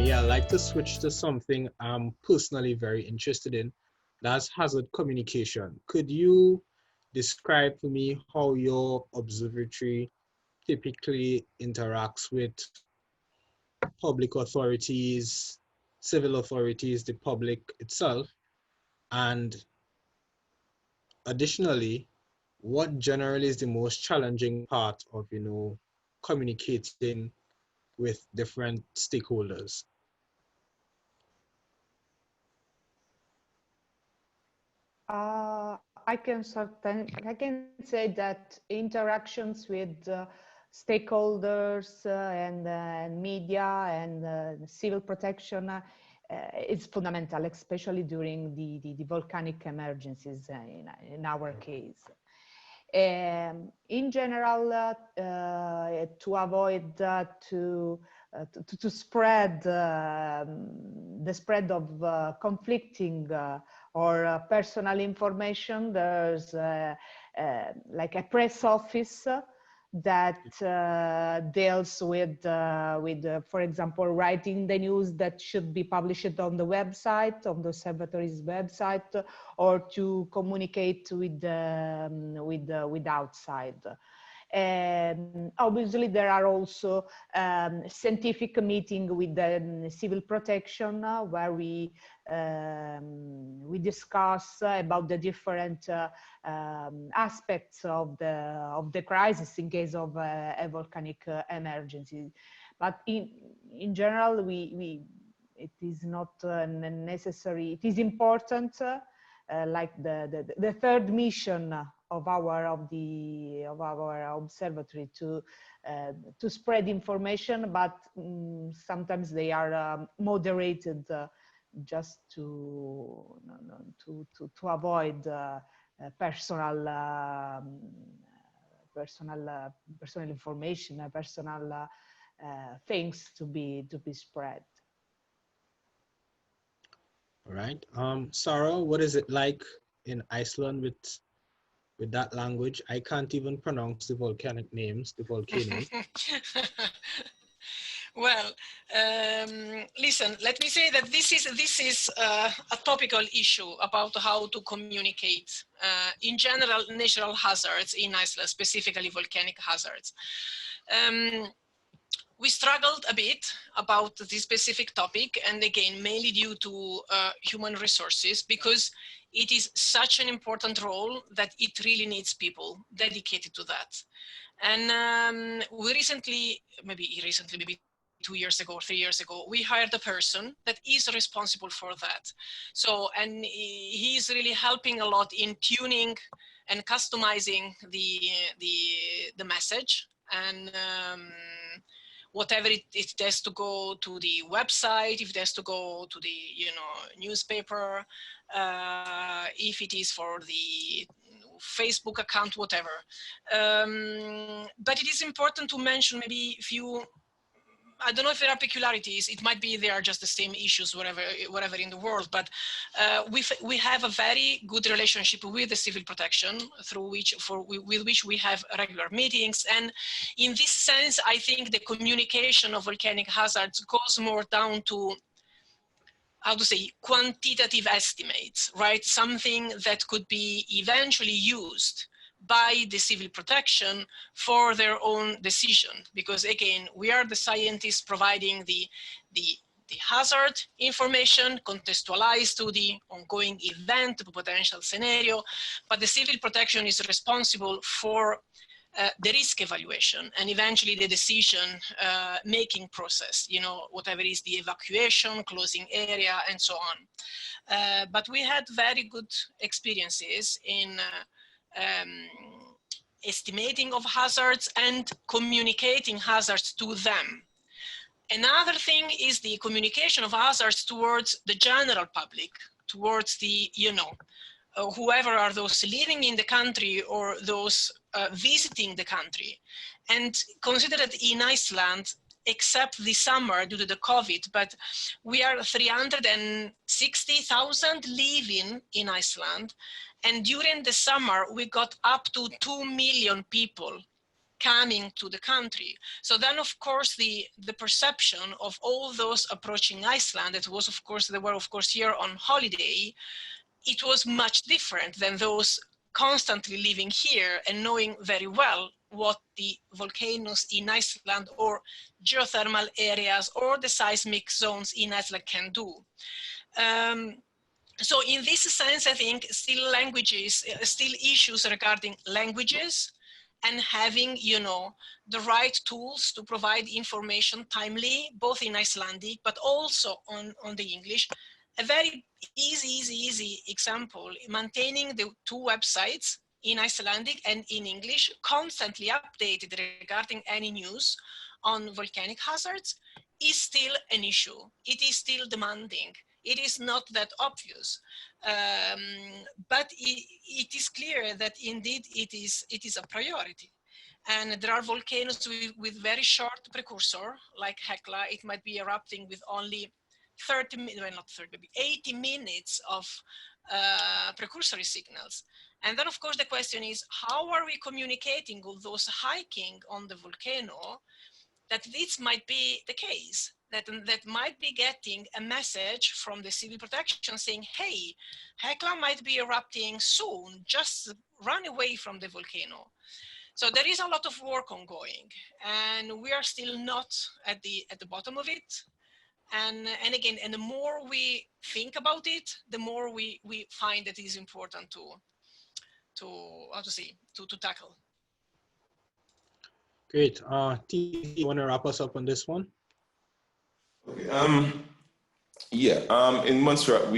Yeah, I'd like to switch to something I'm personally very interested in. That's hazard communication. Could you describe for me how your observatory typically interacts with public authorities, civil authorities, the public itself, and additionally, what generally is the most challenging part of, communicating with different stakeholders? I can say that interactions with stakeholders and media and civil protection is fundamental, especially during the volcanic emergencies in our case. In general, to avoid to spread the spread of conflicting or personal information, there's like a press office that deals with, for example, writing the news that should be published on the website, on the observatory's website, or to communicate with outside. And obviously, there are also scientific meetings with the civil protection where we discuss about the different aspects of the crisis in case of a volcanic emergency. But in general, it is not necessary. It is important, like the third mission of our observatory to spread information, but sometimes they are moderated just to avoid personal information, personal things to be spread. All right. Sara, what is it like in Iceland with that language? I can't even pronounce the volcanic names, the volcanoes. Well, listen, let me say that this is a topical issue about how to communicate in general natural hazards in Iceland, specifically volcanic hazards. We struggled a bit about this specific topic, and again, mainly due to human resources, because it is such an important role that it really needs people dedicated to that. And we recently, maybe 2 years ago, 3 years ago, we hired a person that is responsible for that. So, and he's really helping a lot in tuning and customizing the message, and whatever it has to go to the website, if it has to go to the newspaper, if it is for the Facebook account, whatever. But it is important to mention maybe a few. I don't know if there are peculiarities. It might be they are just the same issues wherever in the world. But we have a very good relationship with the civil protection, with which we have regular meetings. And in this sense, I think the communication of volcanic hazards goes more down to, how to say, quantitative estimates, right? Something that could be eventually used by the civil protection for their own decision, because again, we are the scientists providing the hazard information contextualized to the ongoing event, the potential scenario, but the civil protection is responsible for the risk evaluation and eventually the decision making process, whatever is the evacuation, closing area, and so on. But we had very good experiences in estimating of hazards and communicating hazards to them. Another thing is the communication of hazards towards the general public, towards the, whoever are those living in the country or those visiting the country. And consider that in Iceland, except the summer due to the COVID, but we are 360,000 living in Iceland. And during the summer, we got up to 2 million people coming to the country. So then, of course, the perception of all those approaching Iceland, it was, of course, they were, of course, here on holiday, it was much different than those constantly living here and knowing very well what the volcanoes in Iceland or geothermal areas or the seismic zones in Iceland can do. So in this sense, I think still languages, still issues regarding languages and having, you know, the right tools to provide information timely, both in Icelandic, but also on the English. A very easy example, maintaining the two websites in Icelandic and in English, constantly updated regarding any news on volcanic hazards, is still an issue. It is still demanding. It is not that obvious, but it is clear that indeed it is a priority. And there are volcanoes with very short precursor, like Hekla. It might be erupting with only 30 minutes, well, not 30, maybe 80 minutes of precursory signals. And then, of course, the question is, how are we communicating with those hiking on the volcano that this might be the case? That might be getting a message from the civil protection saying, hey, Hekla might be erupting soon, just run away from the volcano. So there is a lot of work ongoing, and we are still not at the bottom of it. And again, and the more we think about it, the more we find that it is important to how to say, to tackle. Great. T, you want to wrap us up on this one? Okay. In Montserrat,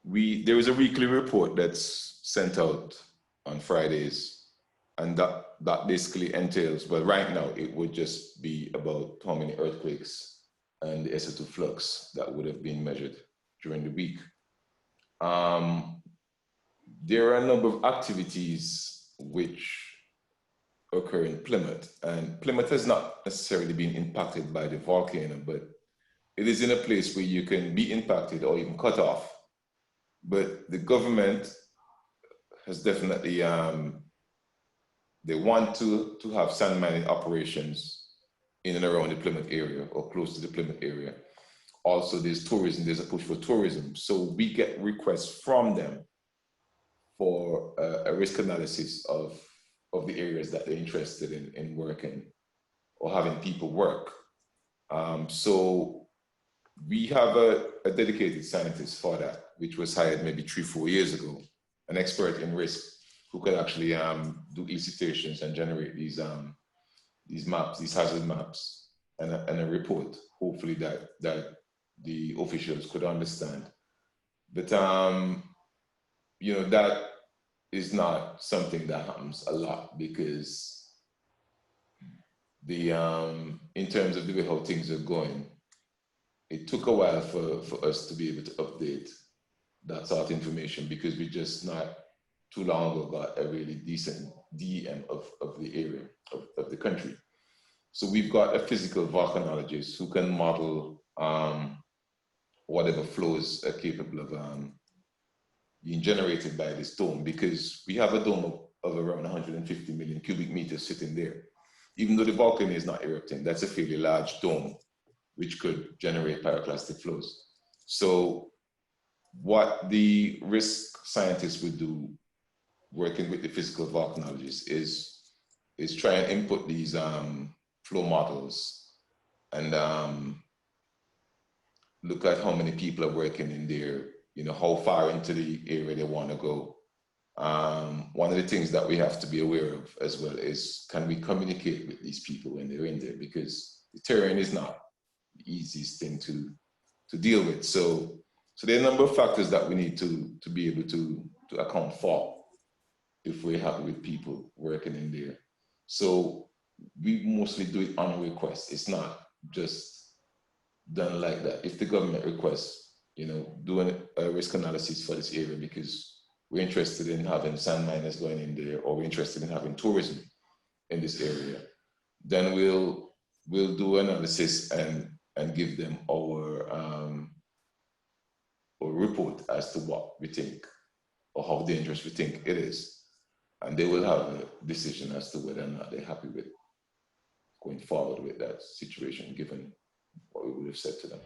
there is a weekly report that's sent out on Fridays, and that basically entails, well, right now it would just be about how many earthquakes and the SO2 flux that would have been measured during the week. There are a number of activities which occur in Plymouth, and Plymouth has not necessarily been impacted by the volcano, but it is in a place where you can be impacted or even cut off. But the government has definitely, they want to have sand mining operations in and around the Plymouth area or close to the Plymouth area. Also, there's tourism, there's a push for tourism. So we get requests from them for a risk analysis of the areas that they're interested in working or having people work. So we have a dedicated scientist for that, which was hired maybe 3-4 years ago, an expert in risk who could actually do elicitations and generate these maps, these hazard maps, and a report, hopefully that the officials could understand. But you know, that is not something that happens a lot, because the in terms of the way how things are going, it took a while for us to be able to update that sort of information, because we just not too long ago got a really decent DEM of the area, of the country. So we've got a physical volcanologist who can model whatever flows are capable of being generated by this dome, because we have a dome of around 150 million cubic meters sitting there. Even though the volcano is not erupting, that's a fairly large dome which could generate pyroclastic flows. So what the risk scientists would do, working with the physical volcanologists, is try and input these flow models and look at how many people are working in there, you know, how far into the area they want to go. One of the things that we have to be aware of as well is, can we communicate with these people when they're in there? Because the terrain is not the easiest thing to deal with. So there are a number of factors that we need to be able to account for if we're happy with people working in there. So we mostly do it on request. It's not just done like that. If the government requests, you know, doing a risk analysis for this area because we're interested in having sand miners going in there, or we're interested in having tourism in this area, then we'll do analysis and give them our report as to what we think or how dangerous we think it is. And they will have a decision as to whether or not they're happy with going forward with that situation, given what we would have said to them.